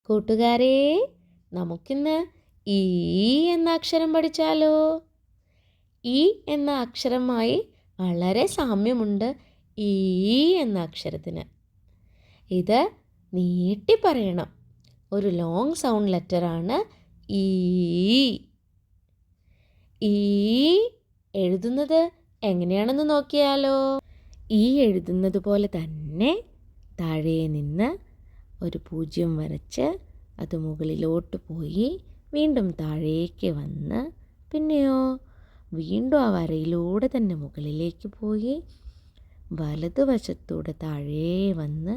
കൂട്ടുകാരെ, നമുക്കിന്ന് ഈ എന്ന അക്ഷരം പഠിച്ചാലോ? ഈ എന്ന അക്ഷരമായി വളരെ സാമ്യമുണ്ട് ഈ എന്ന അക്ഷരത്തിന്. ഇത് നീട്ടി പറയണം. ഒരു ലോങ് സൗണ്ട് ലെറ്ററാണ് ഈ. ഈ എഴുതുന്നത് എങ്ങനെയാണെന്ന് നോക്കിയാലോ? ഈ എഴുതുന്നത് പോലെ തന്നെ താഴെ നിന്ന് ഒരു 0 വരച്ച് അത് മുകളിലോട്ട് പോയി വീണ്ടും താഴേക്ക് വന്ന് പിന്നെയോ വീണ്ടും ആ വരയിലൂടെ തന്നെ മുകളിലേക്ക് പോയി വലതുവശത്തൂടെ താഴേ വന്ന്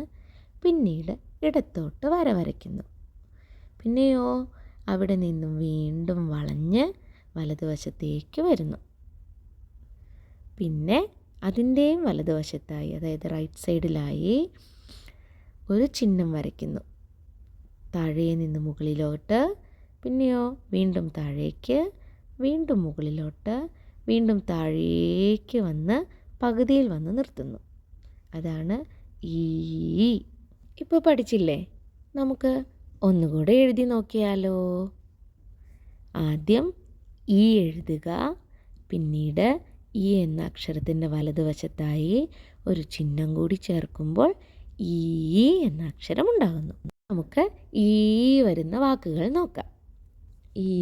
പിന്നീട് ഇടത്തോട്ട് വര വരയ്ക്കുന്നു. പിന്നെയോ അവിടെ നിന്നും വീണ്ടും വളഞ്ഞ് വലതുവശത്തേക്ക് വരുന്നു. പിന്നെ അതിൻ്റെയും വലതുവശത്തായി, അതായത് റൈറ്റ് സൈഡിലായി ഒരു ചിഹ്നം വരയ്ക്കുന്നു. താഴെ നിന്ന് മുകളിലോട്ട്, പിന്നെയോ വീണ്ടും താഴേക്ക്, വീണ്ടും മുകളിലോട്ട്, വീണ്ടും താഴേക്ക് വന്ന് പകുതിയിൽ വന്ന് നിർത്തുന്നു. അതാണ് ഈ. ഇപ്പോൾ പഠിച്ചില്ലേ? നമുക്ക് ഒന്നുകൂടെ എഴുതി നോക്കിയാലോ? ആദ്യം ഈ എഴുതുക, പിന്നീട് ഈ എന്ന അക്ഷരത്തിൻ്റെ വലതുവശത്തായി ഒരു ചിഹ്നം കൂടി ചേർക്കുമ്പോൾ ഈ എന്ന അക്ഷരം ഉണ്ടാകുന്നു. നമുക്ക് ഈ വരുന്ന വാക്കുകൾ നോക്കാം. ഈ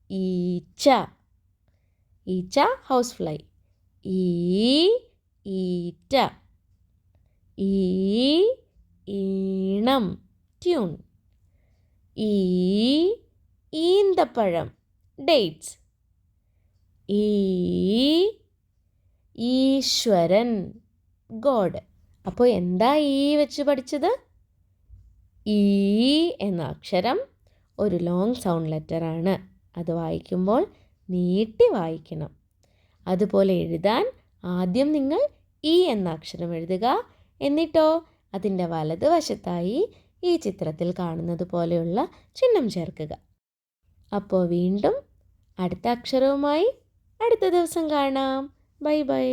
ഈച്ച, ഈച്ച ഹൗസ് ഫ്ലൈ. ഈ ഈറ്റ. ഈ ഈണം ട്യൂൺ. ഈ ഈന്തപ്പഴം ഡേറ്റ്സ്. ഈ ഈശ്വരൻ ഗോഡ്. അപ്പോൾ എന്താ ഈ വെച്ച് പഠിച്ചത്? ഈ എന്ന അക്ഷരം ഒരു ലോങ് സൗണ്ട് ലെറ്ററാണ്. അത് വായിക്കുമ്പോൾ നീട്ടി വായിക്കണം. അതുപോലെ എഴുതാൻ ആദ്യം നിങ്ങൾ ഈ എന്ന അക്ഷരം എഴുതുക. എന്നിട്ടോ അതിൻ്റെ വലതുവശത്തായി ഈ ചിത്രത്തിൽ കാണുന്നത് പോലെയുള്ള ചിഹ്നം ചേർക്കുക. അപ്പോൾ വീണ്ടും അടുത്ത അക്ഷരവുമായി അടുത്ത ദിവസം കാണാം. Bye bye.